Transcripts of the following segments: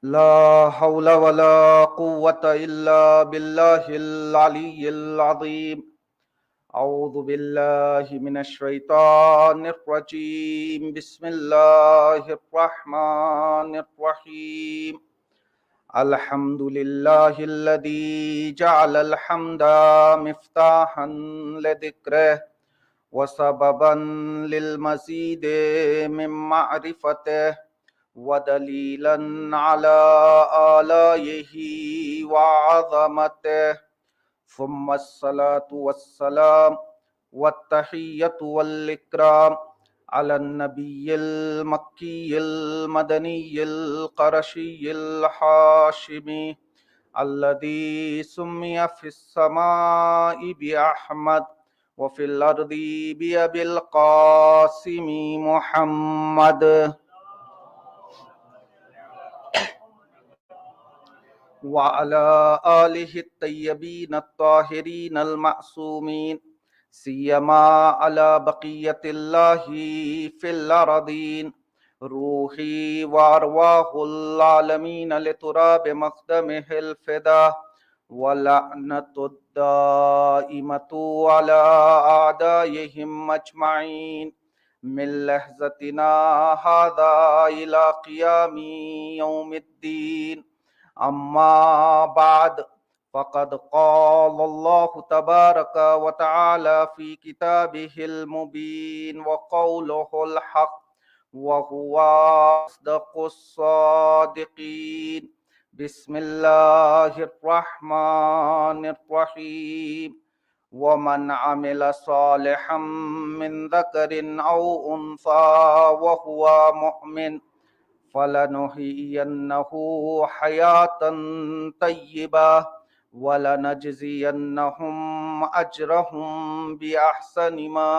لا حول ولا قوة إلا بالله العلي العظيم. أعوذ بالله من الشيطان الرجيم. بسم الله الرحمن الرحيم. الحمد لله الذي جعل الحمد مفتاحا لذكره وسببا للمزيد من معرفته ودليلا على آلائه وعظمته، ثم الصلاة والسلام والتحية والإكرام على النبي المكي المدني القرشي الحاشمي الذي سمي في السماء بأحمد وفي الأرض بأبي القاسم محمد، وعلى آلہ الطیبین الطاہرین المعصومین، سیما علی بقیت اللہ فی الارضین. روحی وارواح العالمین لتراب مقدمہ الفدا، ولعنت الدائمۃ علی اعدائہم اجمعین من لحظتنا ھذا الی قیام یوم الدین. اما بعد، فقد قال الله تبارك وتعالى في كتابه المبين وقوله الحق وهو أصدق الصادقين. بسم الله الرحمن الرحيم. ومن عمل صالحا من ذكر أو أنثى وهو مؤمن فلنحيينه حياة طيبة ولنجزينهم أجرهم بأحسن ما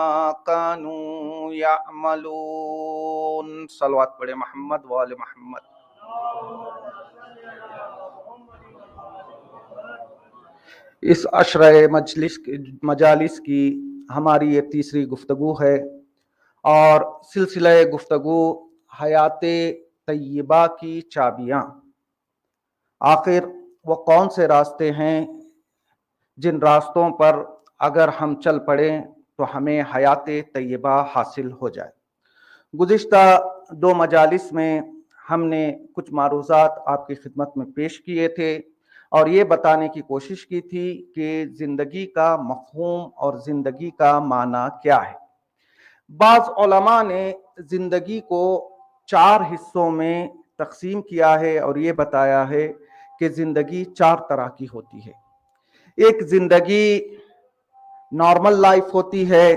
كانوا يعملون. صلوات پڑھے محمد وآل محمد. اس عشرہ مجالس کی ہماری یہ تیسری گفتگو ہے، اور سلسلہ گفتگو حیات طیبہ کی چابیاں. آخر وہ کون سے راستے ہیں جن راستوں پر اگر ہم چل پڑیں تو ہمیں حیات طیبہ حاصل ہو جائے. گزشتہ 2 مجالس میں ہم نے کچھ معروضات آپ کی خدمت میں پیش کیے تھے اور یہ بتانے کی کوشش کی تھی کہ زندگی کا مفہوم اور زندگی کا معنی کیا ہے. بعض علماء نے زندگی کو 4 حصوں میں تقسیم کیا ہے اور یہ بتایا ہے کہ زندگی 4 طرح کی ہوتی ہے. ایک زندگی نارمل لائف ہوتی ہے،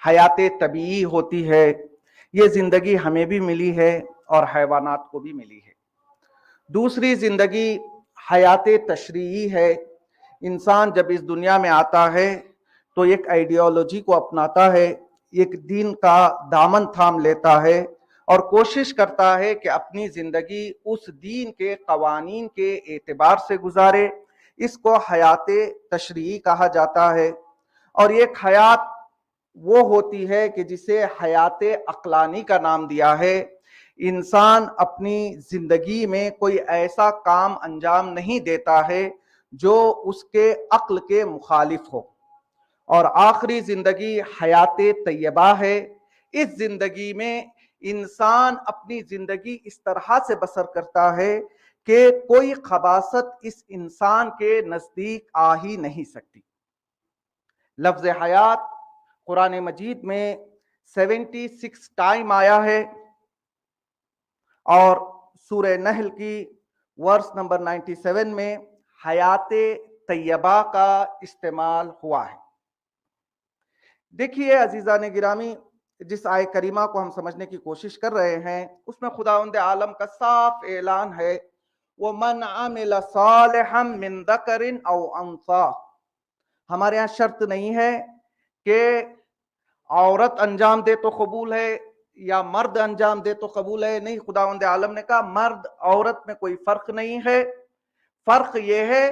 حیات طبیعی ہوتی ہے. یہ زندگی ہمیں بھی ملی ہے اور حیوانات کو بھی ملی ہے. دوسری زندگی حیات تشریعی ہے. انسان جب اس دنیا میں آتا ہے تو ایک آئیڈیالوجی کو اپناتا ہے، ایک دین کا دامن تھام لیتا ہے اور کوشش کرتا ہے کہ اپنی زندگی اس دین کے قوانین کے اعتبار سے گزارے. اس کو حیات تشریعی کہا جاتا ہے. اور ایک حیات وہ ہوتی ہے کہ جسے حیات عقلانی کا نام دیا ہے. انسان اپنی زندگی میں کوئی ایسا کام انجام نہیں دیتا ہے جو اس کے عقل کے مخالف ہو. اور آخری زندگی حیات طیبہ ہے. اس زندگی میں انسان اپنی زندگی اس طرح سے بسر کرتا ہے کہ کوئی خباثت اس انسان کے نزدیک آ ہی نہیں سکتی. لفظ حیات قرآن مجید میں 76 ٹائم آیا ہے اور سورہ نحل کی ورس نمبر 97 میں حیات طیبہ کا استعمال ہوا ہے. دیکھیے عزیزان گرامی، جس آیہ کریمہ کو ہم سمجھنے کی کوشش کر رہے ہیں اس میں خداوند عالم کا صاف اعلان ہے وَمَنْ عَمِلَ صَالِحًا مِّن ذَكَرٍ أَوْ أُنثَىٰ. ہمارے ہاں شرط نہیں ہے کہ عورت انجام دے تو قبول ہے یا مرد انجام دے تو قبول ہے. نہیں، خداوند عالم نے کہا مرد عورت میں کوئی فرق نہیں ہے. فرق یہ ہے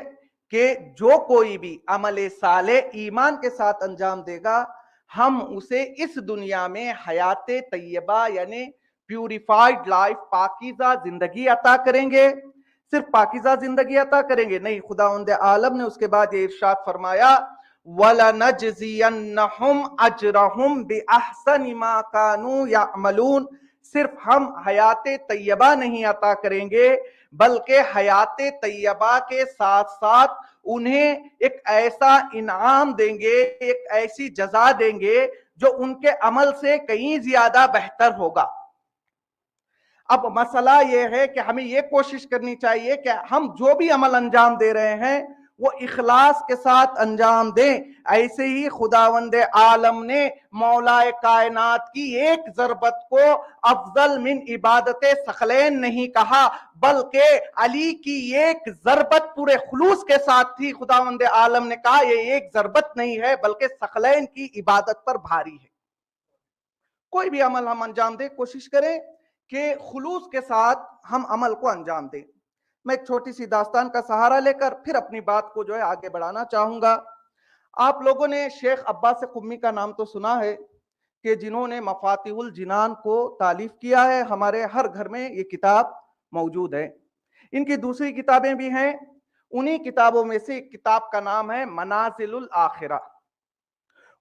کہ جو کوئی بھی عمل صالح ایمان کے ساتھ انجام دے گا ہم اسے اس دنیا میں حیات طیبہ یعنی پیوریفائڈ لائف، پاکیزہ زندگی عطا کریں گے. صرف پاکیزہ زندگی عطا کریں گے؟ نہیں، خداوند عالم نے اس کے بعد یہ ارشاد فرمایا وَلَنَجْزِيَنَّهُمْ أَجْرَهُمْ بِأَحْسَنِ مَا كَانُوا يَعْمَلُونَ۔ صرف ہم حیات طیبہ نہیں عطا کریں گے بلکہ حیات طیبہ کے ساتھ ساتھ انہیں ایک ایسا انعام دیں گے، ایک ایسی جزا دیں گے جو ان کے عمل سے کہیں زیادہ بہتر ہوگا۔ اب مسئلہ یہ ہے کہ ہمیں یہ کوشش کرنی چاہیے کہ ہم جو بھی عمل انجام دے رہے ہیں وہ اخلاص کے ساتھ انجام دیں۔ ایسے ہی خداوند عالم نے مولا کائنات کی ایک ضربت کو افضل من عبادت ثقلین نہیں کہا، بلکہ علی کی ایک ضربت پورے خلوص کے ساتھ تھی۔ خداوند عالم نے کہا یہ ایک ضربت نہیں ہے بلکہ ثقلین کی عبادت پر بھاری ہے۔ کوئی بھی عمل ہم انجام دیں، کوشش کریں کہ خلوص کے ساتھ ہم عمل کو انجام دیں۔ میں ایک چھوٹی سی داستان کا سہارا لے کر پھر اپنی بات کو آگے بڑھانا چاہوں گا۔ آپ لوگوں نے شیخ عباس قمی کا نام تو سنا ہے کہ جنہوں نے مفاتیح الجنان کو تالیف کیا ہے، ہمارے ہر گھر میں یہ کتاب موجود ہے۔ ان کی دوسری کتابیں بھی ہیں، انہی کتابوں میں سے ایک کتاب کا نام ہے منازل الآخرہ۔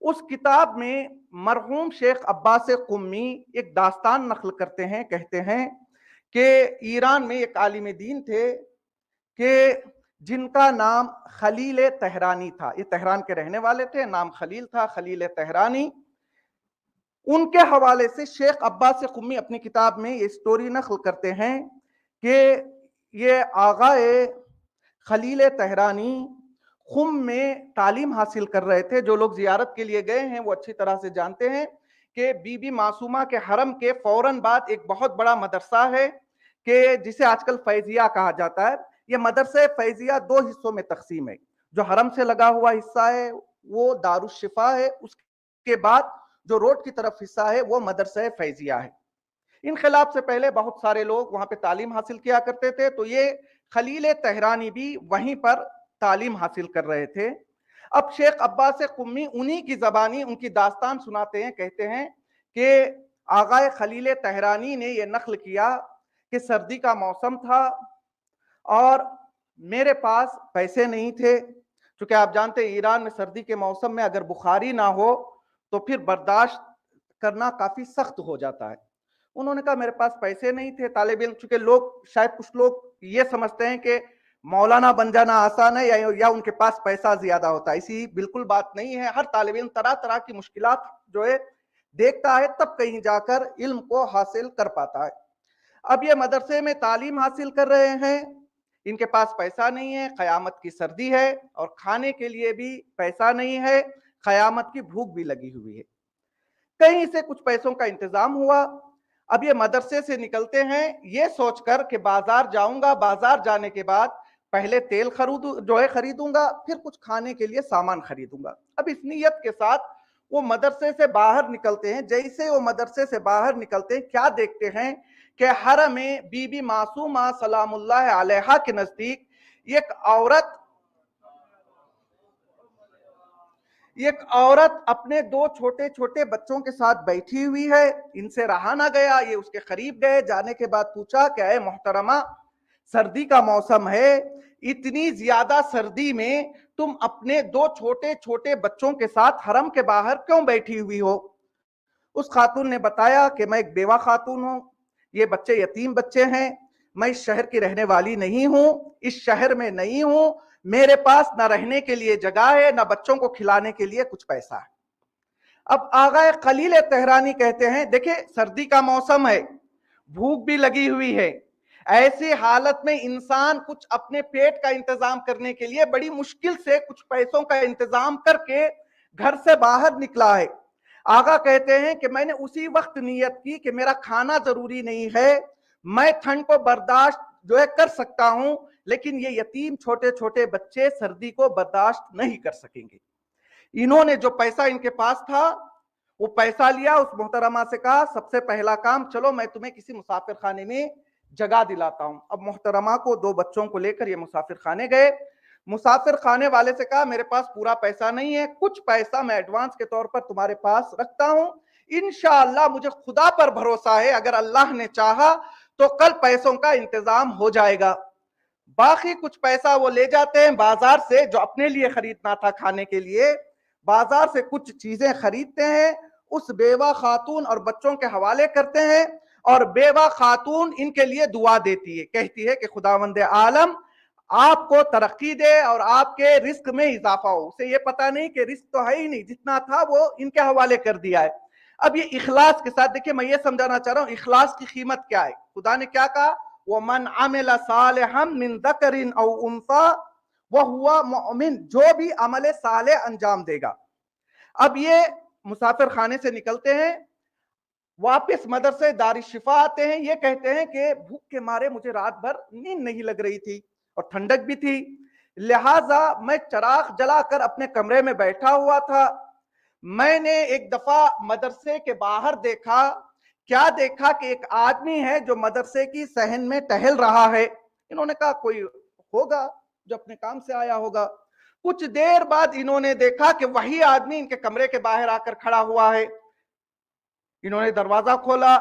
اس کتاب میں مرحوم شیخ عباس قمی ایک داستان نقل کرتے ہیں، کہتے ہیں کہ ایران میں ایک عالم دین تھے کہ جن کا نام خلیل تہرانی تھا۔ یہ تہران کے رہنے والے تھے، نام خلیل تھا، خلیل تہرانی۔ ان کے حوالے سے شیخ عباس قمی اپنی کتاب میں یہ سٹوری نقل کرتے ہیں کہ یہ آغا خلیل تہرانی خم میں تعلیم حاصل کر رہے تھے۔ جو لوگ زیارت کے لیے گئے ہیں وہ اچھی طرح سے جانتے ہیں کہ بی بی معصومہ کے حرم کے فوراً بعد ایک بہت بڑا مدرسہ ہے کہ جسے آج کل فیضیہ کہا جاتا ہے۔ یہ مدرسہ فیضیہ دو حصوں میں تقسیم ہے۔ جو حرم سے لگا ہوا حصہ ہے وہ دارالشفا ہے، اس کے بعد جو روڈ کی طرف حصہ ہے وہ مدرسہ فیضیہ ہے۔ انقلاب سے پہلے بہت سارے لوگ وہاں پہ تعلیم حاصل کیا کرتے تھے، تو یہ خلیل تہرانی بھی وہیں پر تعلیم حاصل کر رہے تھے۔ اب شیخ عباس قمی انہی کی زبانی ان کی داستان سناتے ہیں، کہتے ہیں کہ آغا خلیل تہرانی نے یہ نقل کیا کہ سردی کا موسم تھا اور میرے پاس پیسے نہیں تھے، چونکہ آپ جانتے ہیں ایران میں سردی کے موسم میں اگر بخاری نہ ہو تو پھر برداشت کرنا کافی سخت ہو جاتا ہے۔ انہوں نے کہا میرے پاس پیسے نہیں تھے۔ طالب علم، چونکہ لوگ شاید کچھ لوگ یہ سمجھتے ہیں کہ مولانا بن جانا آسان ہے یا ان کے پاس پیسہ زیادہ ہوتا ہے، اسی بالکل بات نہیں ہے۔ ہر طالب علم طرح طرح کی مشکلات دیکھتا ہے تب کہیں جا کر علم کو حاصل کر پاتا ہے۔ اب یہ مدرسے میں تعلیم حاصل کر رہے ہیں، ان کے پاس پیسہ نہیں ہے، قیامت کی سردی ہے اور کھانے کے لیے بھی پیسہ نہیں ہے، قیامت کی بھوک بھی لگی ہوئی ہے۔ کہیں سے کچھ پیسوں کا انتظام ہوا۔ اب یہ مدرسے سے نکلتے ہیں یہ سوچ کر کہ بازار جاؤں گا، بازار جانے کے بعد پہلے تیل خریدوں گا، پھر کچھ کھانے کے لیے سامان خریدوں گا۔ اب اس نیت کے ساتھ وہ مدرسے سے باہر نکلتے ہیں۔ جیسے وہ مدرسے سے باہر نکلتے ہیں کیا دیکھتے ہیں کہ حرم میں بی بی معصومہ سلام اللہ علیہا کے نزدیک ایک عورت اپنے دو چھوٹے چھوٹے بچوں کے ساتھ بیٹھی ہوئی ہے۔ ان سے رہا نہ گیا، یہ اس کے قریب گئے، جانے کے بعد پوچھا کہ اے محترمہ، سردی کا موسم ہے، اتنی زیادہ سردی میں تم اپنے دو چھوٹے چھوٹے بچوں کے ساتھ حرم کے باہر کیوں بیٹھی ہوئی ہو؟ اس خاتون نے بتایا کہ میں ایک بیوہ خاتون ہوں، یہ بچے یتیم بچے ہیں، میں اس شہر کی رہنے والی نہیں ہوں، اس شہر میں نہیں ہوں، میرے پاس نہ رہنے کے لیے جگہ ہے نہ بچوں کو کھلانے کے لیے کچھ پیسہ ہے۔ اب آغا خلیل تہرانی کہتے ہیں دیکھیں سردی کا موسم ہے، بھوک بھی لگی ہوئی ہے، ایسی حالت میں انسان کچھ اپنے پیٹ کا انتظام کرنے کے لیے بڑی مشکل سے کچھ پیسوں کا انتظام کر کے گھر سے باہر نکلا ہے۔ آغا کہتے ہیں کہ میں نے اسی وقت نیت کی کہ میرا کھانا ضروری نہیں ہے، میں ٹھنڈ کو برداشت کر سکتا ہوں، لیکن یہ یتیم چھوٹے چھوٹے بچے سردی کو برداشت نہیں کر سکیں گے۔ انہوں نے جو پیسہ ان کے پاس تھا وہ پیسہ لیا، اس محترمہ سے کہا سب سے پہلا کام چلو میں تمہیں کسی مسافر خانے میں جگہ دلاتا ہوں۔ اب محترمہ کو دو بچوں کو لے کر یہ مسافر خانے گئے۔ مسافر خانے والے سے کہا میرے پاس پورا پیسہ نہیں ہے، کچھ پیسہ میں ایڈوانس کے طور پر تمہارے پاس رکھتا ہوں، انشاءاللہ مجھے خدا پر بھروسہ ہے اگر اللہ نے چاہا تو کل پیسوں کا انتظام ہو جائے گا۔ باقی کچھ پیسہ وہ لے جاتے ہیں بازار سے، جو اپنے لیے خریدنا تھا کھانے کے لیے، بازار سے کچھ چیزیں خریدتے ہیں، اس بیوہ خاتون اور بچوں کے حوالے کرتے ہیں، اور بیوہ خاتون ان کے لیے دعا دیتی ہے، کہتی ہے کہ خداوند عالم آپ کو ترقی دے اور آپ کے رزق میں اضافہ ہو۔ اسے یہ پتا نہیں کہ رزق تو ہے ہی نہیں، جتنا تھا وہ ان کے حوالے کر دیا ہے۔ اب یہ اخلاص کے ساتھ دیکھیں، میں یہ سمجھانا چاہ رہا ہوں اخلاص کی قیمت کیا ہے۔ خدا نے کیا کہا؟ وَمَنْ عَمِلَ صَالِحًا مِّن ذَكَرٍ أَوْ أُنثَىٰ وَهُوَ مُؤْمِنٌ، جو بھی عمل صالح انجام دے گا۔ اب یہ مسافر خانے سے نکلتے ہیں، واپس مدرسے دار الشفا آتے ہیں، یہ کہتے ہیں کہ بھوک کے مارے مجھے رات بھر نیند نہیں لگ رہی تھی اور ٹھنڈک بھی تھی، لہٰذا میں چراغ جلا کر اپنے کمرے میں بیٹھا ہوا تھا۔ میں نے ایک دفعہ مدرسے کے باہر دیکھا، کیا دیکھا کہ ایک آدمی ہے جو مدرسے کی صحن میں ٹہل رہا ہے۔ انہوں نے کہا کوئی ہوگا جو اپنے کام سے آیا ہوگا۔ کچھ دیر بعد انہوں نے دیکھا کہ وہی آدمی ان کے کمرے کے باہر آ کر کھڑا ہوا ہے۔ انہوں نے دروازہ کھولا،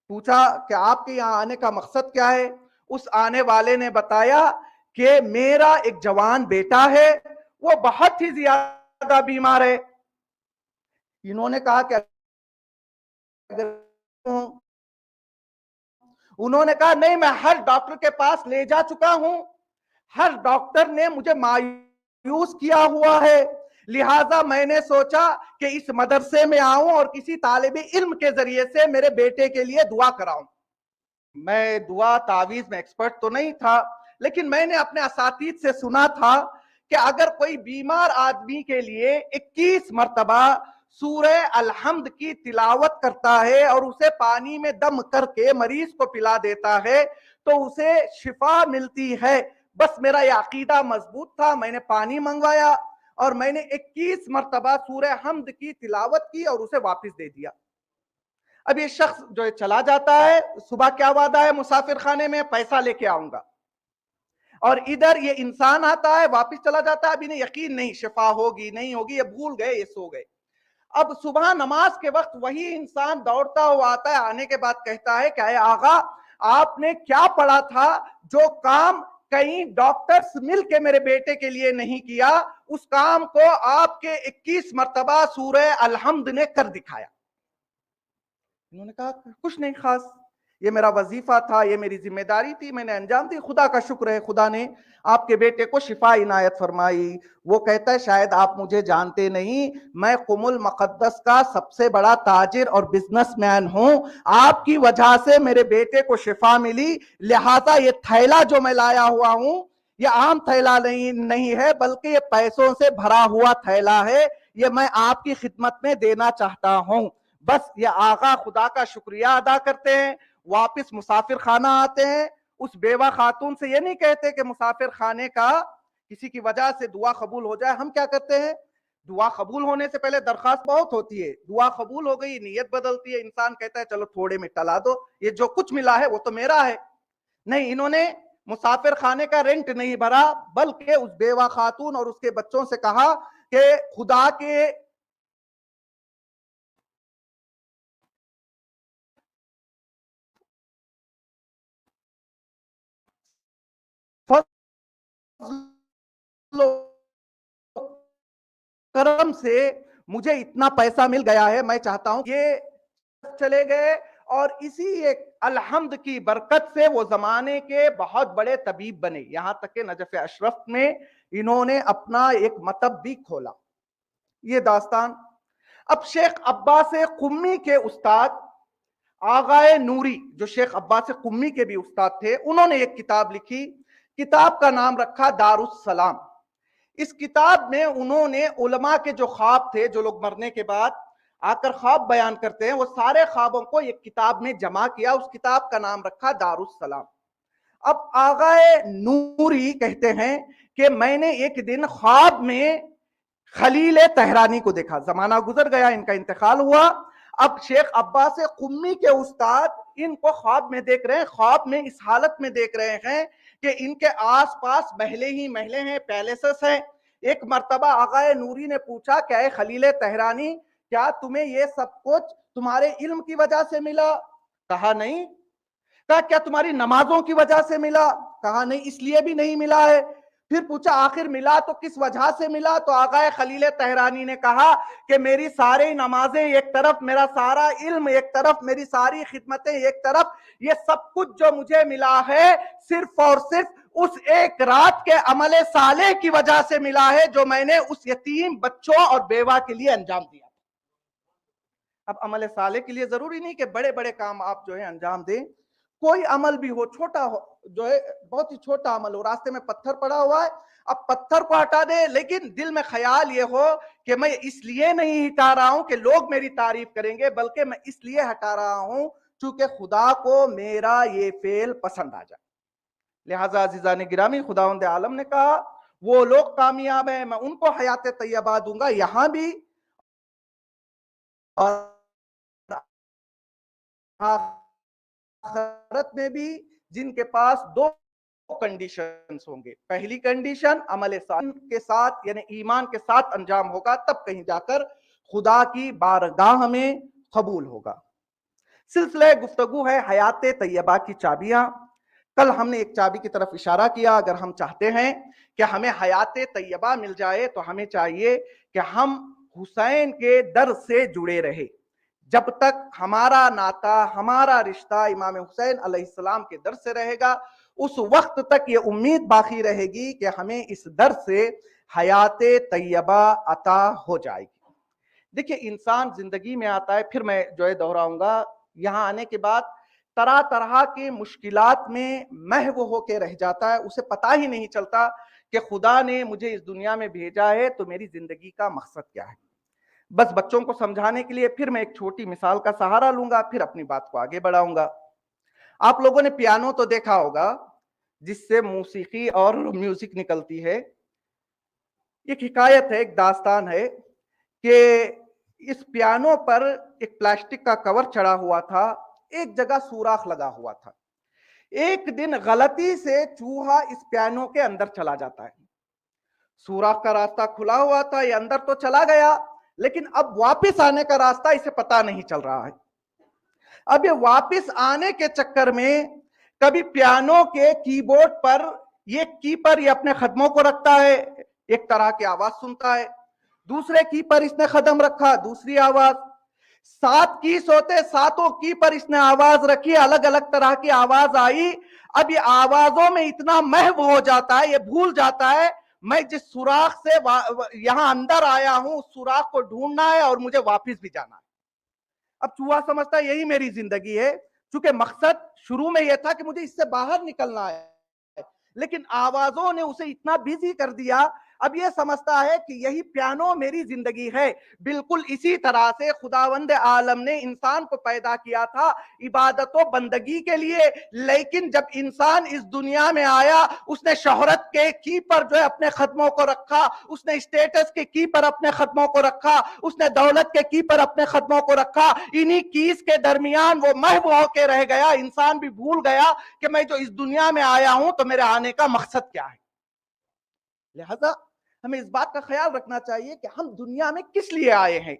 پوچھا کہ آپ کے یہاں آنے کا مقصد کیا ہے؟ اس آنے والے نے بتایا کہ میرا ایک جوان بیٹا ہے، وہ بہت ہی زیادہ بیمار ہے۔ انہوں نے کہا کہ انہوں نے کہا نہیں، میں ہر ڈاکٹر کے پاس لے جا چکا ہوں، ہر ڈاکٹر نے مجھے مایوس کیا ہوا ہے، لہٰذا میں نے سوچا کہ اس مدرسے میں آؤں اور کسی طالب علم کے ذریعے سے میرے بیٹے کے لیے دعا کراؤں۔ میں دعا تعویذ میں ایکسپرٹ تو نہیں تھا، لیکن میں نے اپنے اساتذہ سے سنا تھا کہ اگر کوئی بیمار آدمی کے لیے 21 مرتبہ سورہ الحمد کی تلاوت کرتا ہے اور اسے پانی میں دم کر کے مریض کو پلا دیتا ہے تو اسے شفا ملتی ہے۔ بس میرا یہ عقیدہ مضبوط تھا، میں نے پانی منگوایا اور میں نے 21 مرتبہ سورہ حمد کی تلاوت کی اور اسے واپس دے دیا۔ اب یہ شخص جو چلا جاتا ہے، صبح کیا وعدہ ہے مسافر خانے میں؟ پیسہ لے کے آؤں گا، اور ادھر یہ انسان آتا ہے واپس چلا جاتا ہے، اب انہیں یقین نہیں شفا ہوگی نہیں ہوگی، یہ بھول گئے، یہ سو گئے۔ اب صبح نماز کے وقت وہی انسان دوڑتا ہوا آتا ہے، آنے کے بعد کہتا ہے کہ اے آغا آپ نے کیا پڑھا تھا؟ جو کام کئی ڈاکٹرز مل کے میرے بیٹے کے لیے نہیں کیا، اس کام کو آپ کے 21 مرتبہ سورہ الحمد نے کر دکھایا۔ انہوں نے کہا کچھ نہیں خاص، یہ میرا وظیفہ تھا، یہ میری ذمہ داری تھی، میں نے انجام دی، خدا کا شکر ہے، خدا نے آپ کے بیٹے کو شفا عنایت فرمائی۔ وہ کہتا ہے شاید آپ مجھے جانتے نہیں، میں قم المقدس کا سب سے بڑا تاجر اور بزنس مین ہوں، آپ کی وجہ سے میرے بیٹے کو شفا ملی، لہٰذا یہ تھیلا جو میں لایا ہوا ہوں یہ عام تھیلا نہیں ہے، بلکہ یہ پیسوں سے بھرا ہوا تھیلا ہے، یہ میں آپ کی خدمت میں دینا چاہتا ہوں۔ بس یہ آقا خدا کا شکریہ ادا کرتے ہیں، واپس مسافر خانہ آتے ہیں، اس بیوہ خاتون سے یہ نہیں کہتے کہ مسافر خانے کا کسی کی وجہ سے دعا قبول ہو جائے۔ ہم کیا کرتے ہیں؟ دعا قبول ہونے سے پہلے درخواست بہت ہوتی ہے، دعا قبول ہو گئی، نیت بدلتی ہے، انسان کہتا ہے چلو تھوڑے میں ٹلا دو، یہ جو کچھ ملا ہے وہ تو میرا ہے۔ نہیں، انہوں نے مسافر خانے کا رینٹ نہیں بھرا، بلکہ اس بیوہ خاتون اور اس کے بچوں سے کہا کہ خدا کے کرم سے مجھے اتنا پیسہ مل گیا ہے، میں چاہتا ہوں یہ چلے گئے، اور اسی ایک الحمد کی برکت سے وہ زمانے کے بہت بڑے طبیب بنے، یہاں تک کہ نجف اشرف میں انہوں نے اپنا ایک مطب بھی کھولا۔ یہ داستان۔ اب شیخ عباس قمی کے استاد آغائے نوری، جو شیخ عباس قمی کے بھی استاد تھے، انہوں نے ایک کتاب لکھی، کتاب کا نام رکھا دار السلام۔ اس کتاب میں انہوں نے علماء کے جو خواب تھے، جو لوگ مرنے کے بعد آ کر خواب بیان کرتے ہیں، وہ سارے خوابوں کو ایک کتاب میں جمع کیا، اس کتاب کا نام رکھا دار السلام۔ اب آغائے نوری کہتے ہیں کہ میں نے ایک دن خواب میں خلیل طہرانی کو دیکھا، زمانہ گزر گیا، ان کا انتقال ہوا، اب شیخ عباس قمی کے استاد ان کو خواب میں دیکھ رہے ہیں، خواب میں اس حالت میں دیکھ رہے ہیں کہ ان کے آس پاس محلے ہی محلے ہیں، پیلیسز ہیں۔ ایک مرتبہ آغائے نوری نے پوچھا کہ اے خلیل طہرانی، کیا تمہیں یہ سب کچھ تمہارے علم کی وجہ سے ملا؟ کہا نہیں، کہا کیا تمہاری نمازوں کی وجہ سے ملا؟ کہا نہیں، اس لیے بھی نہیں ملا ہے۔ پھر پوچھا آخر ملا تو کس وجہ سے ملا؟ تو آقا خلیل طہرانی نے کہا کہ میری ساری نمازیں ایک طرف، میرا سارا علم ایک طرف، میری ساری خدمتیں ایک طرف، یہ سب کچھ جو مجھے ملا ہے صرف اور صرف اس ایک رات کے عمل صالح کی وجہ سے ملا ہے جو میں نے اس یتیم بچوں اور بیوہ کے لیے انجام دیا۔ اب عمل صالح کے لیے ضروری نہیں کہ بڑے بڑے کام آپ جو ہے انجام دیں، کوئی عمل بھی ہو، چھوٹا ہو، جو ہے بہت ہی چھوٹا عمل ہو، راستے میں پتھر پڑا ہوا ہے، اب پتھر کو ہٹا دے، لیکن دل میں خیال یہ ہو کہ میں اس لیے نہیں ہٹا رہا ہوں کہ لوگ میری تعریف کریں گے، بلکہ میں اس لیے ہٹا رہا ہوں چونکہ خدا کو میرا یہ فعل پسند آ جائے۔ لہٰذا عزیزان گرامی، خداوند عالم نے کہا وہ لوگ کامیاب ہیں، میں ان کو حیات طیبہ دوں گا یہاں بھی اور آخرت میں بھی، جن کے پاس دو کنڈیشنز ہوں گے۔ پہلی کنڈیشن عمل صالح کے ساتھ یعنی ایمان کے ساتھ انجام ہوگا، تب کہیں جا کر خدا کی بارگاہ میں قبول ہوگا۔ سلسلہ گفتگو ہے حیات طیبہ کی چابیاں۔ کل ہم نے ایک چابی کی طرف اشارہ کیا، اگر ہم چاہتے ہیں کہ ہمیں حیات طیبہ مل جائے تو ہمیں چاہیے کہ ہم حسین کے در سے جڑے رہے۔ جب تک ہمارا ناطہ، ہمارا رشتہ امام حسین علیہ السلام کے در سے رہے گا، اس وقت تک یہ امید باقی رہے گی کہ ہمیں اس در سے حیات طیبہ عطا ہو جائے گی۔ دیکھیں انسان زندگی میں آتا ہے، پھر میں جو ہے دہراؤں گا، یہاں آنے کے بعد طرح طرح کے مشکلات میں محو ہو کے رہ جاتا ہے، اسے پتہ ہی نہیں چلتا کہ خدا نے مجھے اس دنیا میں بھیجا ہے تو میری زندگی کا مقصد کیا ہے۔ بس بچوں کو سمجھانے کے لیے پھر میں ایک چھوٹی مثال کا سہارا لوں گا، پھر اپنی بات کو آگے بڑھاؤں گا۔ آپ لوگوں نے پیانو تو دیکھا ہوگا جس سے موسیقی اور میوزک نکلتی ہے۔ ایک حکایت ہے، ایک داستان ہے کہ اس پیانو پر ایک پلاسٹک کا کور چڑھا ہوا تھا، ایک جگہ سوراخ لگا ہوا تھا۔ ایک دن غلطی سے چوہا اس پیانو کے اندر چلا جاتا ہے۔ سوراخ کا راستہ کھلا ہوا تھا، یہ اندر تو چلا گیا، لیکن اب واپس آنے کا راستہ اسے پتہ نہیں چل رہا ہے۔ اب یہ واپس آنے کے چکر میں کبھی پیانو کے کی بورڈ پر یہ کی پر یہ اپنے قدموں کو رکھتا ہے، ایک طرح کی آواز سنتا ہے، دوسرے کی پر اس نے قدم رکھا، دوسری آواز، 7 کیس ہوتے، 7 کی پر اس نے آواز رکھی، الگ الگ طرح کی آواز آئی۔ اب یہ آوازوں میں اتنا محو ہو جاتا ہے، یہ بھول جاتا ہے میں جس سوراخ سے یہاں اندر آیا ہوں اس سوراخ کو ڈھونڈنا ہے اور مجھے واپس بھی جانا ہے۔ اب چوہا سمجھتا ہے یہی میری زندگی ہے، چونکہ مقصد شروع میں یہ تھا کہ مجھے اس سے باہر نکلنا ہے، لیکن آوازوں نے اسے اتنا بیزی کر دیا، اب یہ سمجھتا ہے کہ یہی پیانو میری زندگی ہے۔ بالکل اسی طرح سے خداوند عالم نے انسان کو پیدا کیا تھا عبادت و بندگی کے لیے، لیکن جب انسان اس دنیا میں آیا اس نے شہرت کے کی پر جو ہے اپنے قدموں کو رکھا، اس نے اسٹیٹس کے کی پر اپنے قدموں کو رکھا، اس نے دولت کے کی پر اپنے قدموں کو رکھا، انہی کیس کے درمیان وہ محو ہو کے رہ گیا۔ انسان بھی بھول گیا کہ میں جو اس دنیا میں آیا ہوں تو میرے آنے کا مقصد کیا ہے۔ لہذا ہمیں اس بات کا خیال رکھنا چاہیے کہ ہم دنیا میں کس لیے آئے ہیں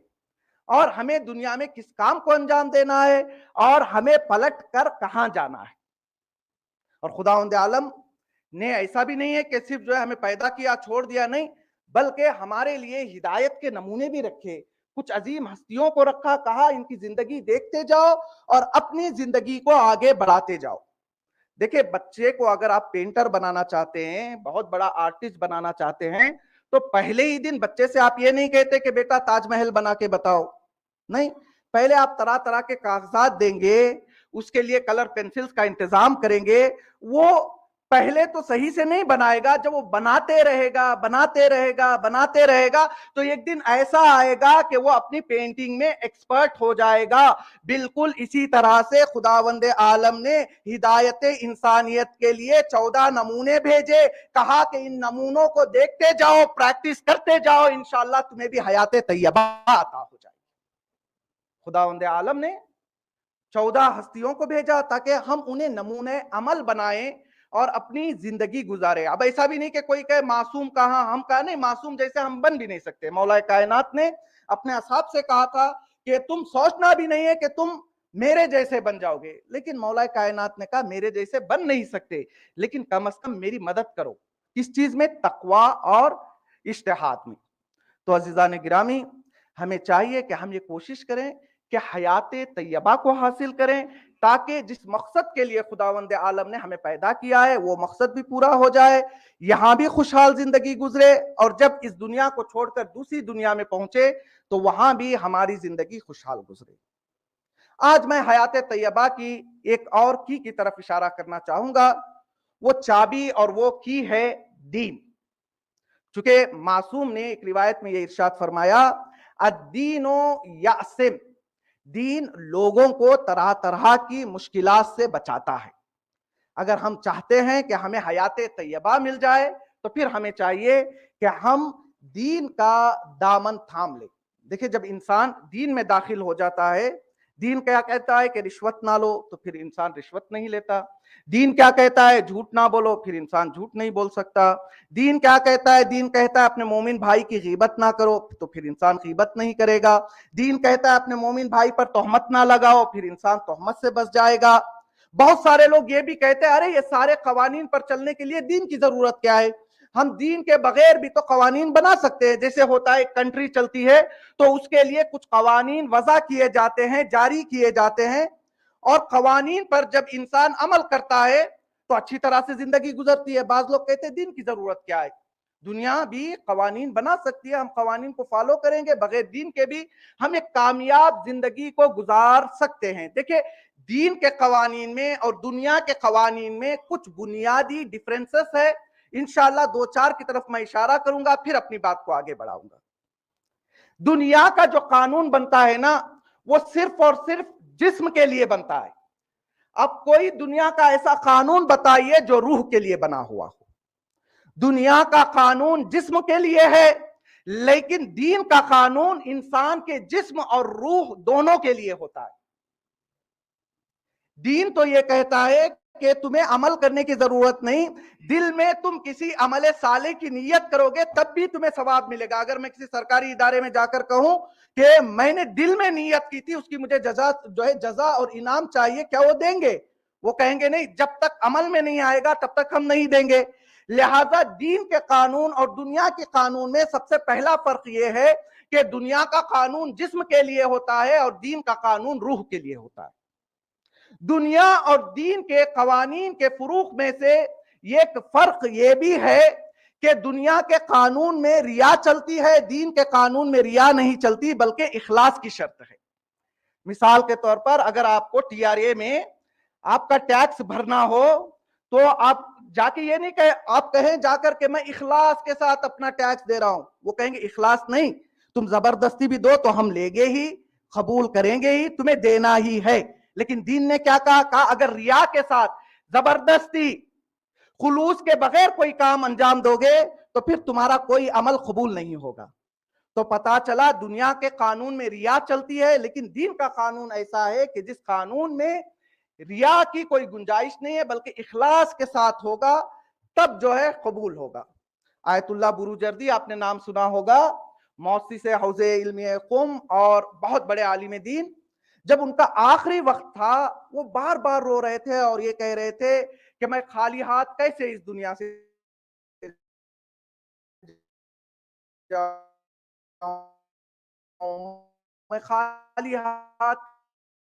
اور ہمیں دنیا میں کس کام کو انجام دینا ہے اور ہمیں پلٹ کر کہاں جانا ہے۔ اور خداوند عالم نے ایسا بھی نہیں ہے کہ صرف جو ہے ہمیں پیدا کیا چھوڑ دیا، نہیں، بلکہ ہمارے لیے ہدایت کے نمونے بھی رکھے، کچھ عظیم ہستیوں کو رکھا، کہا ان کی زندگی دیکھتے جاؤ اور اپنی زندگی کو آگے بڑھاتے جاؤ۔ دیکھیں بچے کو اگر آپ پینٹر بنانا چاہتے ہیں، بہت بڑا آرٹسٹ بنانا چاہتے ہیں، تو پہلے ہی دن بچے سے آپ یہ نہیں کہتے کہ بیٹا تاج محل بنا کے بتاؤ، نہیں، پہلے آپ طرح طرح کے کاغذات دیں گے، اس کے لیے کلر پینسلز کا انتظام کریں گے۔ وہ پہلے تو صحیح سے نہیں بنائے گا، جب وہ بناتے رہے گا بناتے رہے گا بناتے رہے گا تو ایک دن ایسا آئے گا کہ وہ اپنی پینٹنگ میں ایکسپرٹ ہو جائے گا۔ بالکل اسی طرح سے خداوند عالم نے ہدایت انسانیت کے لیے 14 نمونے بھیجے، کہا کہ ان نمونوں کو دیکھتے جاؤ، پریکٹس کرتے جاؤ، انشاءاللہ تمہیں بھی حیات طیبہ عطا ہو جائے۔ خداوند عالم نے 14 ہستیوں کو بھیجا تاکہ ہم انہیں نمونے عمل بنائیں اور اپنی زندگی گزارے۔ اب ایسا بھی نہیں کہ کوئی کہے معصوم کہاں، ہم کہا نہیں، معصوم جیسے ہم بن بھی نہیں سکتے۔ مولا کائنات نے اپنے اصحاب سے کہا تھا کہ تم سوچنا بھی نہیں ہے کہ تم میرے جیسے بن جاؤ گے. لیکن مولا کائنات نے کہا میرے جیسے بن نہیں سکتے, لیکن کم از کم میری مدد کرو. کس چیز میں؟ تقوی اور اجتہاد میں. تو عزیزان گرامی, ہمیں چاہیے کہ ہم یہ کوشش کریں کہ حیات طیبہ کو حاصل کریں, تاکہ جس مقصد کے لیے خداوند عالم نے ہمیں پیدا کیا ہے وہ مقصد بھی پورا ہو جائے, یہاں بھی خوشحال زندگی گزرے, اور جب اس دنیا کو چھوڑ کر دوسری دنیا میں پہنچے تو وہاں بھی ہماری زندگی خوشحال گزرے. آج میں حیات طیبہ کی ایک اور کی طرف اشارہ کرنا چاہوں گا. وہ چابی اور وہ کی ہے دین. چونکہ معصوم نے ایک روایت میں یہ ارشاد فرمایا, الدین یعصم, دین لوگوں کو طرح طرح کی مشکلات سے بچاتا ہے. اگر ہم چاہتے ہیں کہ ہمیں حیات طیبہ مل جائے تو پھر ہمیں چاہیے کہ ہم دین کا دامن تھام لیں. دیکھیں, جب انسان دین میں داخل ہو جاتا ہے, دین کیا کہتا ہے کہ رشوت نہ لو, تو پھر انسان رشوت نہیں لیتا. دین کیا کہتا ہے جھوٹ نہ بولو, پھر انسان جھوٹ نہیں بول سکتا. دین کیا کہتا ہے؟ دین کہتا ہے اپنے مومن بھائی کی غیبت نہ کرو, تو پھر انسان غیبت نہیں کرے گا. دین کہتا ہے اپنے مومن بھائی پر تہمت نہ لگاؤ, پھر انسان تہمت سے بچ جائے گا. بہت سارے لوگ یہ بھی کہتے ہیں ارے یہ سارے قوانین پر چلنے کے لیے دین کی ضرورت کیا ہے, ہم دین کے بغیر بھی تو قوانین بنا سکتے ہیں. جیسے ہوتا ہے ایک کنٹری چلتی ہے تو اس کے لیے کچھ قوانین وضع کیے جاتے ہیں, جاری کیے جاتے ہیں, اور قوانین پر جب انسان عمل کرتا ہے تو اچھی طرح سے زندگی گزرتی ہے. بعض لوگ کہتے ہیں دین کی ضرورت کیا ہے, دنیا بھی قوانین بنا سکتی ہے, ہم قوانین کو فالو کریں گے, بغیر دین کے بھی ہم ایک کامیاب زندگی کو گزار سکتے ہیں. دیکھیں, دین کے قوانین میں اور دنیا کے قوانین میں کچھ بنیادی ڈیفرنسز ہے. انشاءاللہ دو چار کی طرف میں اشارہ کروں گا, پھر اپنی بات کو آگے بڑھاؤں گا. دنیا کا جو قانون بنتا ہے نا, وہ صرف اور صرف جسم کے لیے بنتا ہے. اب کوئی دنیا کا ایسا قانون بتائیے جو روح کے لیے بنا ہوا ہو. دنیا کا قانون جسم کے لیے ہے, لیکن دین کا قانون انسان کے جسم اور روح دونوں کے لیے ہوتا ہے. دین تو یہ کہتا ہے کہ تمہیں عمل کرنے کی ضرورت نہیں, دل میں تم کسی عمل صالح کی نیت کرو گے تب بھی تمہیں ثواب ملے گا. اگر میں کسی سرکاری ادارے میں جا کر کہوں کہ میں نے دل میں نیت کی تھی, اس کی مجھے جزا اور انعام چاہیے, کیا وہ دیں گے؟ وہ کہیں گے نہیں, جب تک عمل میں نہیں آئے گا تب تک ہم نہیں دیں گے. لہذا دین کے قانون اور دنیا کے قانون میں سب سے پہلا فرق یہ ہے کہ دنیا کا قانون جسم کے لیے ہوتا ہے اور دین کا قانون روح کے لیے ہوتا ہے. دنیا اور دین کے قوانین کے فروق میں سے ایک فرق یہ بھی ہے کہ دنیا کے قانون میں ریا چلتی ہے, دین کے قانون میں ریا نہیں چلتی, بلکہ اخلاص کی شرط ہے. مثال کے طور پر اگر آپ کو ٹی آر اے میں آپ کا ٹیکس بھرنا ہو تو آپ جا کے یہ نہیں کہ آپ کہیں جا کر کہ میں اخلاص کے ساتھ اپنا ٹیکس دے رہا ہوں. وہ کہیں گے اخلاص نہیں, تم زبردستی بھی دو تو ہم لیں گے ہی, قبول کریں گے ہی, تمہیں دینا ہی ہے. لیکن دین نے کیا کہا اگر ریا کے ساتھ زبردستی خلوص کے بغیر کوئی کام انجام دو گے تو پھر تمہارا کوئی عمل قبول نہیں ہوگا. تو پتا چلا دنیا کے قانون میں ریا چلتی ہے, لیکن دین کا قانون ایسا ہے کہ جس قانون میں ریا کی کوئی گنجائش نہیں ہے, بلکہ اخلاص کے ساتھ ہوگا تب جو ہے قبول ہوگا. آیت اللہ بروجردی آپ نے نام سنا ہوگا, مؤسس حوزہ علم قم اور بہت بڑے عالم دین. جب ان کا آخری وقت تھا وہ بار بار رو رہے تھے اور یہ کہہ رہے تھے کہ میں خالی ہاتھ کیسے اس دنیا سے میں خالی ہاتھ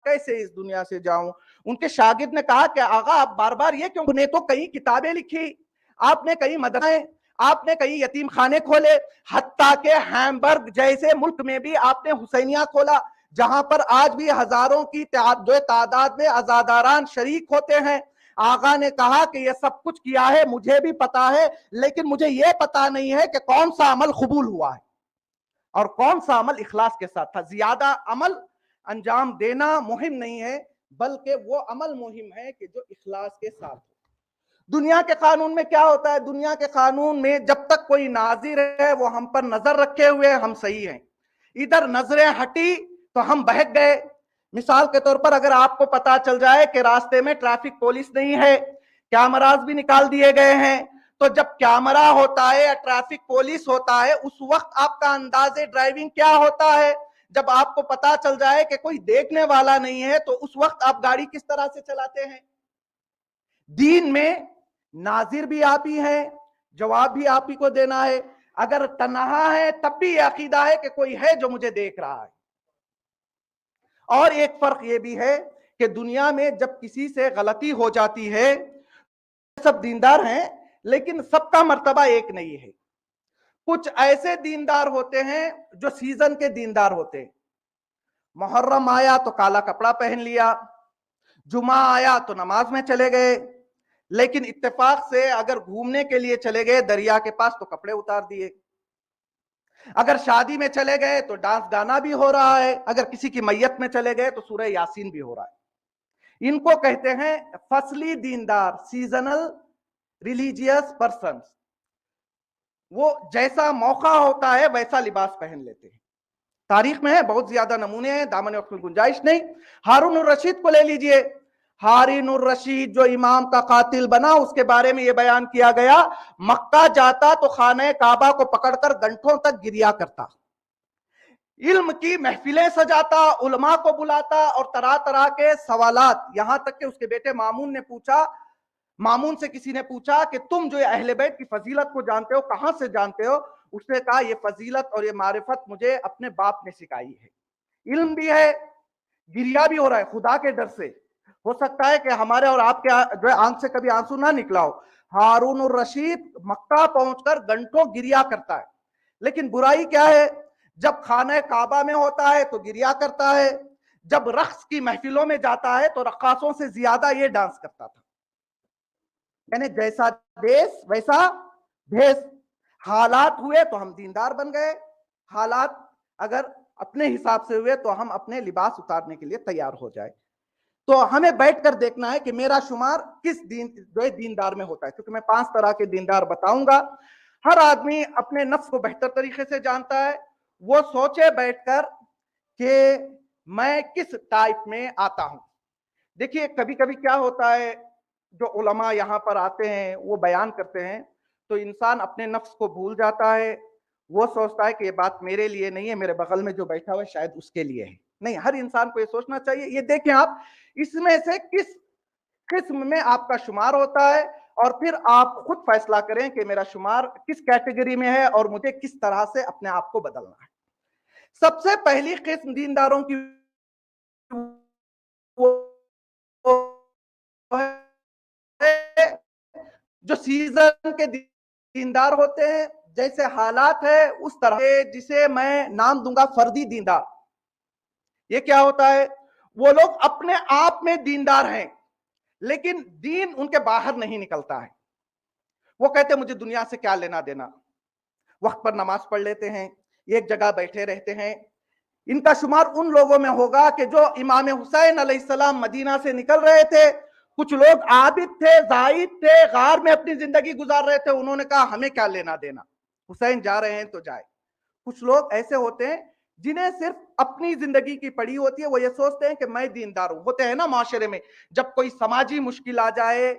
کیسے اس دنیا سے جاؤں. ان کے شاگرد نے کہا کہ آقا آپ بار بار یہ کیوں, نے تو کئی کتابیں لکھی, آپ نے کئی مدرسے, آپ نے کئی یتیم خانے کھولے, حتیٰ کہ ہیمبرگ جیسے ملک میں بھی آپ نے حسینیہ کھولا جہاں پر آج بھی ہزاروں کی تعداد میں عزاداران شریک ہوتے ہیں. آقا نے کہا کہ یہ سب کچھ کیا ہے مجھے بھی پتا ہے, لیکن مجھے یہ پتا نہیں ہے کہ کون سا عمل قبول ہوا ہے اور کون سا عمل اخلاص کے ساتھ تھا. زیادہ عمل انجام دینا مہم نہیں ہے, بلکہ وہ عمل مہم ہے کہ جو اخلاص کے ساتھ ہو. دنیا کے قانون میں کیا ہوتا ہے؟ دنیا کے قانون میں جب تک کوئی ناظر ہے وہ ہم پر نظر رکھے ہوئے ہم صحیح ہیں, ادھر نظریں ہٹی تو ہم بہک گئے. مثال کے طور پر اگر آپ کو پتا چل جائے کہ راستے میں ٹریفک پولیس نہیں ہے, کیمراز بھی نکال دیے گئے ہیں, تو جب کیمرہ ہوتا ہے یا ٹریفک پولیس ہوتا ہے اس وقت آپ کا انداز ڈرائیونگ کیا ہوتا ہے؟ جب آپ کو پتا چل جائے کہ کوئی دیکھنے والا نہیں ہے تو اس وقت آپ گاڑی کس طرح سے چلاتے ہیں؟ دین میں ناظر بھی آپ ہی ہیں، جواب بھی آپ ہی کو دینا ہے، اگر تنہا ہے تب بھی یہ عقیدہ ہے کہ کوئی ہے جو مجھے دیکھ رہا ہے۔ اور ایک فرق یہ بھی ہے کہ دنیا میں جب کسی سے غلطی ہو جاتی ہے، سب دیندار ہیں لیکن سب کا مرتبہ ایک نہیں ہے۔ کچھ ایسے دیندار ہوتے ہیں جو سیزن کے دیندار ہوتے ہیں، محرم آیا تو کالا کپڑا پہن لیا، جمعہ آیا تو نماز میں چلے گئے، لیکن اتفاق سے اگر گھومنے کے لیے چلے گئے دریا کے پاس تو کپڑے اتار دیے، اگر شادی میں چلے گئے تو ڈانس گانا بھی ہو رہا ہے، اگر کسی کی میت میں چلے گئے تو سورہ یاسین بھی ہو رہا ہے۔ ان کو کہتے ہیں فصلی دیندار، سیزنل ریلیجیس پرسنز۔ وہ جیسا موقع ہوتا ہے ویسا لباس پہن لیتے ہیں۔ تاریخ میں ہے بہت زیادہ نمونے ہیں، دامن وقت میں گنجائش نہیں۔ ہارون الرشید کو لے لیجئے، ہارون الرشید جو امام کا قاتل بنا، اس کے بارے میں یہ بیان کیا گیا مکہ جاتا تو خانہ کعبہ کو پکڑ کر گھنٹوں تک گریا کرتا، علم کی محفلیں سجاتا، علماء کو بلاتا اور طرح طرح کے سوالات، یہاں تک کہ اس کے بیٹے مامون سے کسی نے پوچھا کہ تم جو اہل بیت کی فضیلت کو جانتے ہو کہاں سے جانتے ہو؟ اس نے کہا یہ فضیلت اور یہ معرفت مجھے اپنے باپ نے سکھائی ہے۔ علم بھی ہے، گریا بھی ہو رہا ہے خدا کے ڈر سے۔ ہو سکتا ہے کہ ہمارے اور آپ کے جو ہے آنکھ سے کبھی آنسو نہ نکلا ہو۔ ہارون الرشید مکہ پہنچ کر گھنٹوں گریا کرتا ہے، لیکن برائی کیا ہے؟ جب خانہ کعبہ میں ہوتا ہے تو گریا کرتا ہے، جب رقص کی محفلوں میں جاتا ہے تو رقاصوں سے زیادہ یہ ڈانس کرتا تھا۔ یعنی جیسا دیس ویسا بھیس۔ حالات ہوئے تو ہم دیندار بن گئے، حالات اگر اپنے حساب سے ہوئے تو ہم اپنے لباس اتارنے کے لیے تیار ہو جائے۔ تو ہمیں بیٹھ کر دیکھنا ہے کہ میرا شمار کس دیندار میں ہوتا ہے، کیونکہ میں 5 طرح کے دیندار بتاؤں گا۔ ہر آدمی اپنے نفس کو بہتر طریقے سے جانتا ہے، وہ سوچے بیٹھ کر کہ میں کس ٹائپ میں آتا ہوں۔ دیکھیے کبھی کبھی کیا ہوتا ہے، جو علماء یہاں پر آتے ہیں وہ بیان کرتے ہیں تو انسان اپنے نفس کو بھول جاتا ہے، وہ سوچتا ہے کہ یہ بات میرے لیے نہیں ہے، میرے بغل میں جو بیٹھا ہوا ہے شاید اس کے لیے ہے۔ نہیں، ہر انسان کو یہ سوچنا چاہیے۔ یہ دیکھیں آپ اس میں سے کس قسم میں آپ کا شمار ہوتا ہے، اور پھر آپ خود فیصلہ کریں کہ میرا شمار کس کیٹیگری میں ہے اور مجھے کس طرح سے اپنے آپ کو بدلنا ہے۔ سب سے پہلی قسم دینداروں کی جو سیزن کے دیندار ہوتے ہیں، جیسے حالات ہے اس طرح، جسے میں نام دوں گا فردی دیندار۔ یہ کیا ہوتا ہے؟ وہ لوگ اپنے آپ میں دیندار ہیں لیکن دین ان کے باہر نہیں نکلتا ہے۔ وہ کہتے ہیں مجھے دنیا سے کیا لینا دینا، وقت پر نماز پڑھ لیتے ہیں، ایک جگہ بیٹھے رہتے ہیں۔ ان کا شمار ان لوگوں میں ہوگا کہ جو امام حسین علیہ السلام مدینہ سے نکل رہے تھے، کچھ لوگ عابد تھے، زاہد تھے، غار میں اپنی زندگی گزار رہے تھے، انہوں نے کہا ہمیں کیا لینا دینا، حسین جا رہے ہیں تو جائے۔ کچھ لوگ ایسے ہوتے ہیں جنہیں صرف اپنی زندگی کی پڑی ہوتی ہے، وہ یہ سوچتے ہیں کہ میں دیندار ہوں۔ ہوتے ہیں نا معاشرے میں، جب کوئی سماجی مشکل آ جائے،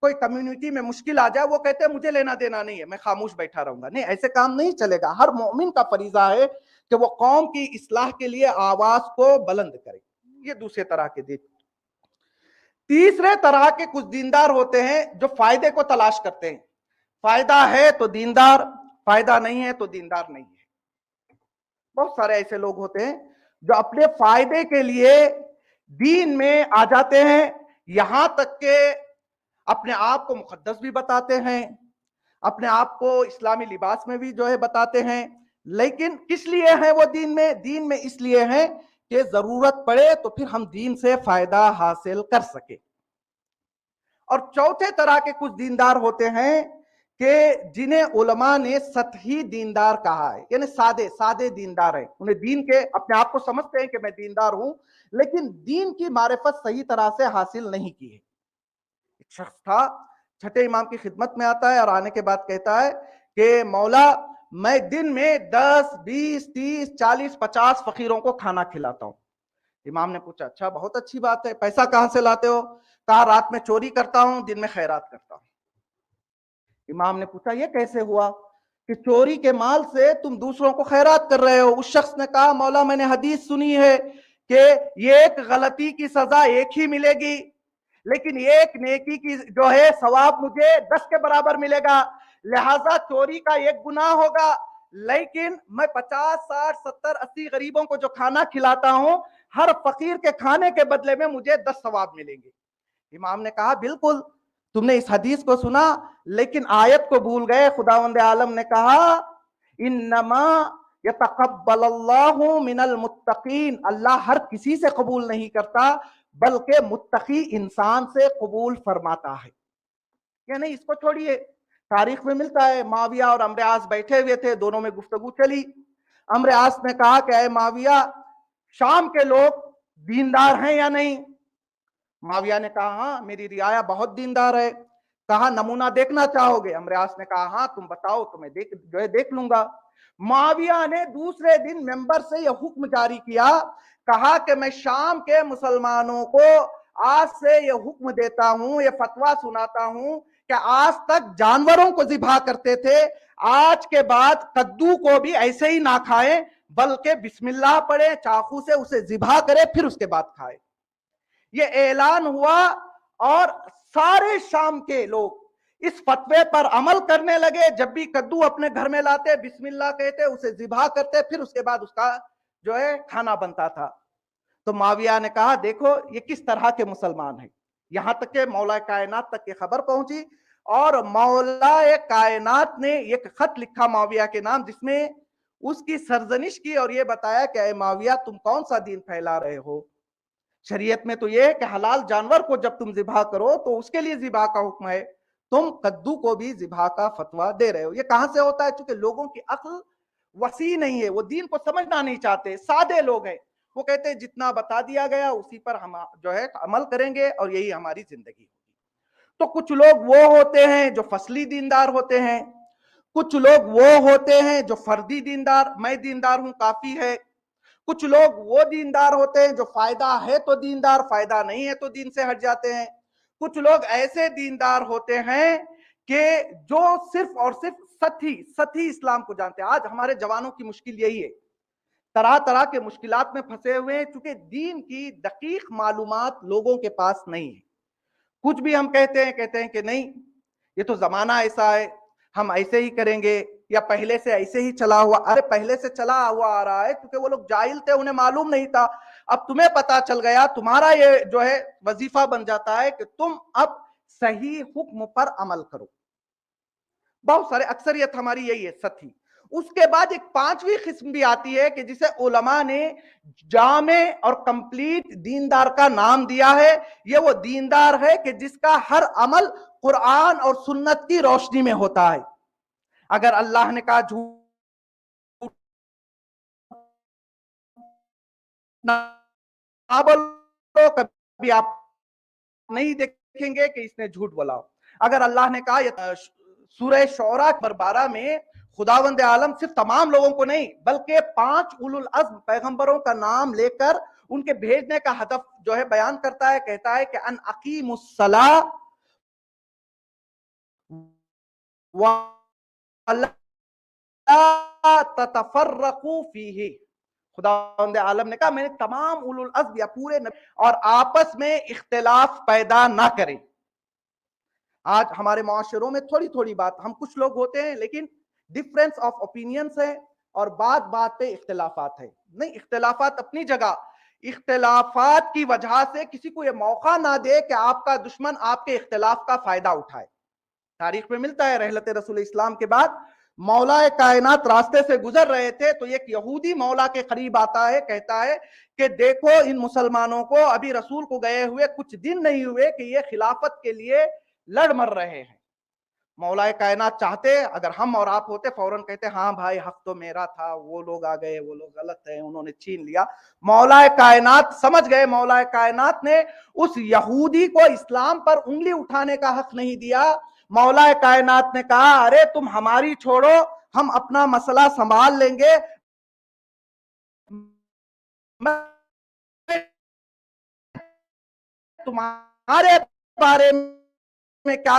کوئی کمیونٹی میں مشکل آ جائے، وہ کہتے ہیں مجھے لینا دینا نہیں ہے، میں خاموش بیٹھا رہوں گا۔ نہیں، ایسے کام نہیں چلے گا۔ ہر مومن کا فریضہ ہے کہ وہ قوم کی اصلاح کے لیے آواز کو بلند کرے۔ یہ دوسرے طرح کے دیکھ۔ تیسرے طرح کے کچھ دیندار ہوتے ہیں جو فائدے کو تلاش کرتے ہیں۔ فائدہ ہے تو دیندار، فائدہ نہیں ہے تو دیندار نہیں ہے۔ بہت سارے ایسے لوگ ہوتے ہیں جو اپنے فائدے کے لیے دین میں آ جاتے ہیں، یہاں تک کہ اپنے آپ کو مقدس بھی بتاتے ہیں، اپنے آپ کو اسلامی لباس میں بھی جو ہے بتاتے ہیں، لیکن کس لیے ہیں وہ دین میں؟ دین میں اس لیے ہیں کہ ضرورت پڑے تو پھر ہم دین سے فائدہ حاصل کر سکیں۔ اور چوتھے طرح کے کچھ دیندار ہوتے ہیں کہ جنہیں علماء نے سطحی دیندار کہا ہے، یعنی سادے دیندار ہیں۔ انہیں دین کے اپنے آپ کو سمجھتے ہیں کہ میں دیندار ہوں، لیکن دین کی معرفت صحیح طرح سے حاصل نہیں کی ہے۔ ایک شخص تھا، چھٹے امام کی خدمت میں آتا ہے اور آنے کے بعد کہتا ہے کہ مولا میں دن میں 10 20 30 40 50 فقیروں کو کھانا کھلاتا ہوں۔ امام نے پوچھا اچھا، بہت اچھی بات ہے، پیسہ کہاں سے لاتے ہو؟ کہا رات میں چوری کرتا ہوں، دن میں خیرات کرتا ہوں۔ امام نے پوچھا یہ کیسے ہوا؟ کہ چوری کے مال سے تم دوسروں کو خیرات کر رہے ہو. اس شخص نے کہا مولا میں نے حدیث سنی ہے کہ یہ ایک غلطی کی سزا ایک ہی ملے گی لیکن ایک نیکی کی جو ہے ثواب مجھے 10 کے برابر ملے گا. لہذا چوری کا ایک گناہ ہوگا لیکن میں 50 60 70 80 غریبوں کو جو کھانا کھلاتا ہوں ہر فقیر کے کھانے کے بدلے میں مجھے 10 ثواب ملیں گے. امام نے کہا بالکل تم نے اس حدیث کو سنا لیکن آیت کو بھول گئے. خداوند عالم نے کہا انما یتقبل اللہ من المتقین, اللہ ہر کسی سے قبول نہیں کرتا بلکہ متقی انسان سے قبول فرماتا ہے. یا نہیں, اس کو چھوڑیے, تاریخ میں ملتا ہے معاویہ اور عمرو عاص بیٹھے ہوئے تھے, دونوں میں گفتگو چلی. عمرو عاص نے کہا کہ اے معاویہ شام کے لوگ دیندار ہیں یا نہیں؟ معاویہ نے کہا ہاں میری رعایا بہت دیندار ہے. کہا نمونہ دیکھنا چاہو گے؟ عمرو عاص نے کہا ہاں تم بتاؤ تو میں دیکھ لوں گا. معاویہ نے دوسرے دن ممبر سے یہ حکم جاری کیا, کہا کہ میں شام کے مسلمانوں کو آج سے یہ حکم دیتا ہوں, یہ فتویٰ سناتا ہوں کہ آج تک جانوروں کو ذبح کرتے تھے, آج کے بعد کدو کو بھی ایسے ہی نہ کھائیں بلکہ بسم اللہ پڑھیں, چاقو سے اسے ذبح کرے پھر اس کے بعد کھائے. یہ اعلان ہوا اور سارے شام کے لوگ اس فتوے پر عمل کرنے لگے. جب بھی کدو اپنے گھر میں لاتے بسم اللہ کہتے, اسے ذبح کرتے, پھر اس کے بعد اس کا جو ہے کھانا بنتا تھا. تو معاویہ نے کہا دیکھو یہ کس طرح کے مسلمان ہیں. یہاں تک کہ مولا کائنات تک یہ خبر پہنچی اور مولا کائنات نے ایک خط لکھا معاویہ کے نام جس میں اس کی سرزنش کی اور یہ بتایا کہ اے معاویہ تم کون سا دین پھیلا رہے ہو. شریعت میں تو یہ ہے کہ حلال جانور کو جب تم ذبح کرو تو اس کے لیے ذبح کا حکم ہے, تم کدو کو بھی ذبح کا فتویٰ دے رہے ہو. یہ کہاں سے ہوتا ہے؟ چونکہ لوگوں کی عقل وسیع نہیں ہے, وہ دین کو سمجھنا نہیں چاہتے, سادے لوگ ہیں. وہ کہتے ہیں جتنا بتا دیا گیا اسی پر ہم جو ہے عمل کریں گے اور یہی ہماری زندگی ہوگی. تو کچھ لوگ وہ ہوتے ہیں جو فصلی دیندار ہوتے ہیں, کچھ لوگ وہ ہوتے ہیں جو فردی دیندار, میں دیندار ہوں کافی ہے. کچھ لوگ وہ دیندار ہوتے ہیں جو فائدہ ہے تو دیندار, فائدہ نہیں ہے تو دین سے ہٹ جاتے ہیں. کچھ لوگ ایسے دیندار ہوتے ہیں کہ جو صرف اور صرف سطحی اسلام کو جانتے ہیں. آج ہمارے جوانوں کی مشکل یہی ہے, طرح طرح کے مشکلات میں پھنسے ہوئے ہیں چونکہ دین کی دقیق معلومات لوگوں کے پاس نہیں ہے. کچھ بھی ہم کہتے ہیں کہ نہیں یہ تو زمانہ ایسا ہے, ہم ایسے ہی کریں گے, یا پہلے سے ایسے ہی چلا ہوا. ارے پہلے سے چلا ہوا آ رہا ہے کیونکہ وہ لوگ جاہل تھے, انہیں معلوم نہیں تھا. اب تمہیں پتا چل گیا, تمہارا یہ جو ہے وظیفہ بن جاتا ہے کہ تم اب صحیح حکم پر عمل کرو. بہت سارے, اکثریت ہماری یہی ہے سطحی. اس کے بعد ایک پانچویں قسم بھی آتی ہے کہ جسے علماء نے جامع اور کمپلیٹ دیندار کا نام دیا ہے. یہ وہ دیندار ہے کہ جس کا ہر عمل قرآن اور سنت کی روشنی میں ہوتا ہے. اگر اللہ نے کہا جھوٹ نہ بولو, کبھی آپ نہیں دیکھیں گے کہ اس نے جھوٹ بولا. اگر اللہ نے کہا سورہ شعراء نمبر 12 میں خداوند عالم صرف تمام لوگوں کو نہیں بلکہ 5 اولو العزم پیغمبروں کا نام لے کر ان کے بھیجنے کا ہدف جو ہے بیان کرتا ہے, کہتا ہے کہ ان اقیموا الصلاۃ ولا تتفرقوا فیہ. خداوند عالم نے کہا میں نے تمام اولو العزم یا پورے نبی اور آپس میں اختلاف پیدا نہ کریں. آج ہمارے معاشروں میں تھوڑی تھوڑی بات, ہم کچھ لوگ ہوتے ہیں لیکن ڈفرینس آف اوپینینز ہے اور بات بات پہ اختلافات ہے. نہیں, اختلافات اپنی جگہ, اختلافات کی وجہ سے کسی کو یہ موقع نہ دے کہ آپ کا دشمن آپ کے اختلاف کا فائدہ اٹھائے. تاریخ میں ملتا ہے رحلت رسول اسلام کے بعد مولا کائنات راستے سے گزر رہے تھے تو ایک یہودی مولا کے قریب آتا ہے, کہتا ہے کہ دیکھو ان مسلمانوں کو ابھی رسول کو گئے ہوئے کچھ دن نہیں ہوئے کہ یہ خلافت کے لیے لڑ مر رہے ہیں. مولا کائنات چاہتے اگر ہم اور آپ ہوتے فوراً کہتے ہاں بھائی حق تو میرا تھا, وہ لوگ آ گئے, وہ لوگ غلط ہیں, انہوں نے چھین لیا. مولا کائنات سمجھ گئے, مولا کائنات نے اس یہودی کو اسلام پر انگلی اٹھانے کا حق نہیں دیا. مولا کائنات نے کہا ارے تم ہماری چھوڑو, ہم اپنا مسئلہ سنبھال لیں گے, تمہارے بارے میں کیا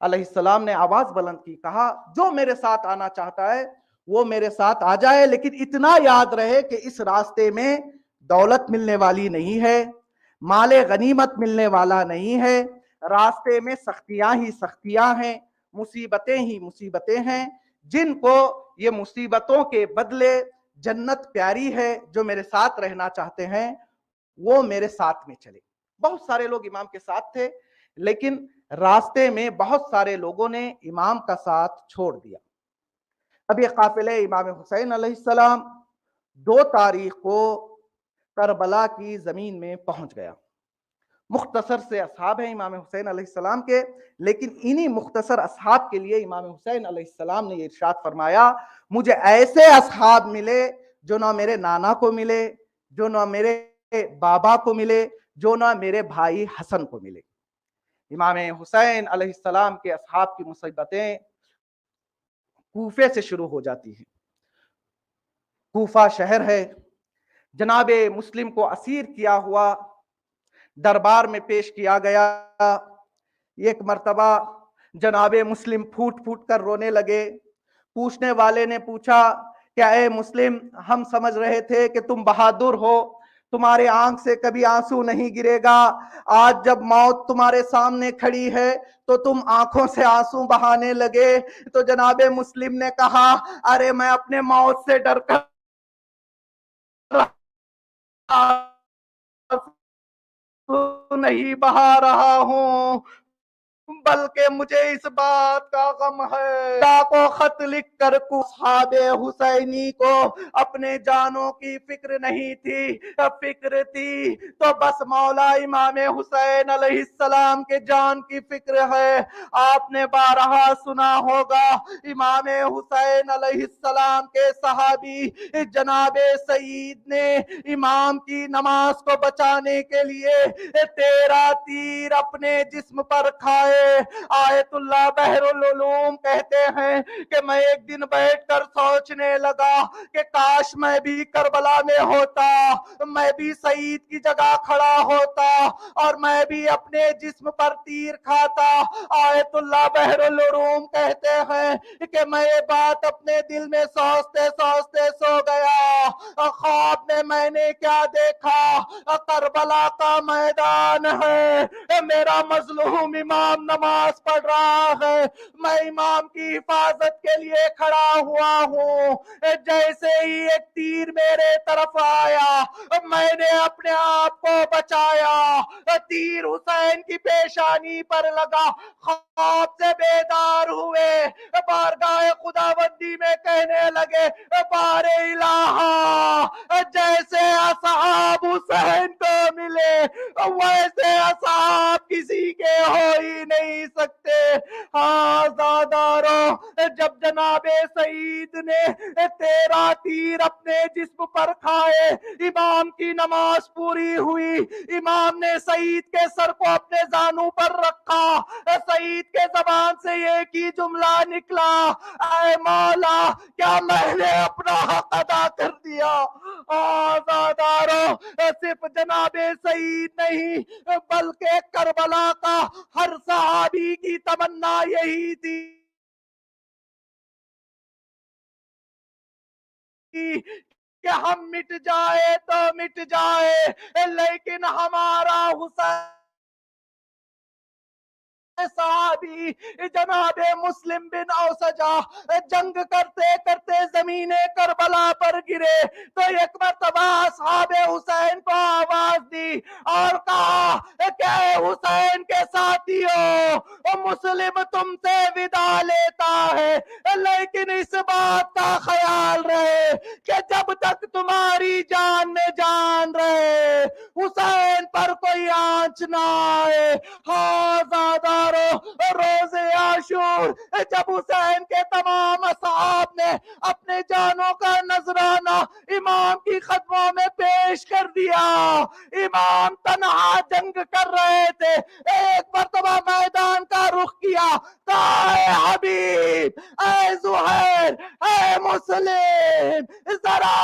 علیہ السلام نے آواز بلند کی، کہا جو میرے ساتھ آنا چاہتا ہے وہ میرے ساتھ آ جائے، لیکن اتنا یاد رہے کہ اس راستے میں دولت ملنے والی نہیں ہے، مال غنیمت ملنے والا نہیں ہے، راستے میں سختیاں ہی سختیاں ہیں، مصیبتیں ہی مصیبتیں ہیں، جن کو یہ مصیبتوں کے بدلے جنت پیاری ہے، جو میرے ساتھ رہنا چاہتے ہیں وہ میرے ساتھ میں چلے۔ بہت سارے لوگ امام کے ساتھ تھے، لیکن راستے میں بہت سارے لوگوں نے امام کا ساتھ چھوڑ دیا۔ اب یہ قافلہ امام حسین علیہ السلام 2 تاریخ کو کربلا کی زمین میں پہنچ گیا۔ مختصر سے اصحاب ہیں امام حسین علیہ السلام کے، لیکن انہی مختصر اصحاب کے لیے امام حسین علیہ السلام نے یہ ارشاد فرمایا، مجھے ایسے اصحاب ملے جو نہ میرے نانا کو ملے، جو نہ میرے بابا کو ملے، جو نہ میرے بھائی حسن کو ملے۔ امام حسین علیہ السلام کے اصحاب کی مصیبتیں کوفے سے شروع ہو جاتی ہیں۔ کوفہ شہر ہے، جناب مسلم کو اسیر کیا ہوا دربار میں پیش کیا گیا۔ ایک مرتبہ جناب مسلم پھوٹ پھوٹ کر رونے لگے۔ پوچھنے والے نے پوچھا کہ اے مسلم، ہم سمجھ رہے تھے کہ تم بہادر ہو، تمہارے آنکھ سے کبھی آنسو نہیں گرے گا، آج جب موت تمہارے سامنے کھڑی ہے تو تم آنکھوں سے آنسو بہانے لگے۔ تو جناب مسلم نے کہا، ارے میں اپنے موت سے ڈر کر نہیں بہا رہا ہوں، بلکہ مجھے اس بات کا غم ہے کو خط لکھ کر اصحاب حسینی کو اپنے جانوں کی فکر نہیں تھی، فکر تھی تو بس مولا امام حسین علیہ السلام کے جان کی فکر ہے۔ آپ نے بارہا سنا ہوگا امام حسین علیہ السلام کے صحابی جناب سعید نے امام کی نماز کو بچانے کے لیے 13 تیر اپنے جسم پر کھائے۔ آیت اللہ بحر العلوم کہتے ہیں کہ میں ایک دن بیٹھ کر سوچنے لگا کہ کاش میں بھی کربلا میں ہوتا، میں بھی سعید کی جگہ کھڑا ہوتا اور میں بھی اپنے جسم پر تیر کھاتا۔ آیت اللہ بحر العلوم کہتے ہیں کہ میں یہ بات اپنے دل میں سوچتے سوچتے سو گیا۔ خواب میں نے کیا دیکھا، کربلا کا میدان ہے، میرا مظلوم امام نماز پڑھ رہا ہے، میں امام کی حفاظت کے لیے کھڑا ہوا ہوں۔ جیسے ہی ایک تیر میرے طرف آیا، میں نے اپنے آپ کو بچایا، تیر حسین کی پیشانی پر لگا، خواب سے بیدار ہوئے، بارگاہ خداوندی میں کہنے لگے، بار الہ جیسے اصحاب حسین کو ملے ویسے اصحاب کسی کے ہو ہی نہیں سکتے۔ ہاں زادارو، جب جناب سعید نے 13 تیر اپنے جسم پر کھائے، امام کی نماز پوری ہوئی، امام نے سعید کے سر کو اپنے زانوں پر رکھا، سعید کے زبان سے ایک ہی جملہ نکلا، اے مولا کیا میں نے اپنا حق ادا کر دیا؟ آزادارو، صرف جناب سعید نہیں بلکہ کربلا کا ہر صحابی کی تمنا یہی تھی کہ ہم مٹ جائے تو مٹ جائے، لیکن ہمارا حسین صحابی جناب مسلم بن اوسجہ جنگ کرتے کرتے زمین کربلا پر گرے تو ایک مرتبہ اصحاب حسین کو آواز دی اور کہا کہ اے حسین کے ساتھیوں، مسلم تم سے ودا لیتا ہے، لیکن اس بات کا خیال رہے کہ جب تک تمہاری جان میں جان رہے حسین پر کوئی آنچ نہ آئے۔ ہاں زادہ روز عاشور جب حسین کے تمام اصحاب نے اپنے جانوں کا نذرانہ امام کی قدموں میں پیش کر دیا، امام تنہا جنگ کر رہے تھے، ایک مرتبہ میدان کا رخ کیا، کہا اے حبیب، اے زہیر، اے مسلم، ذرا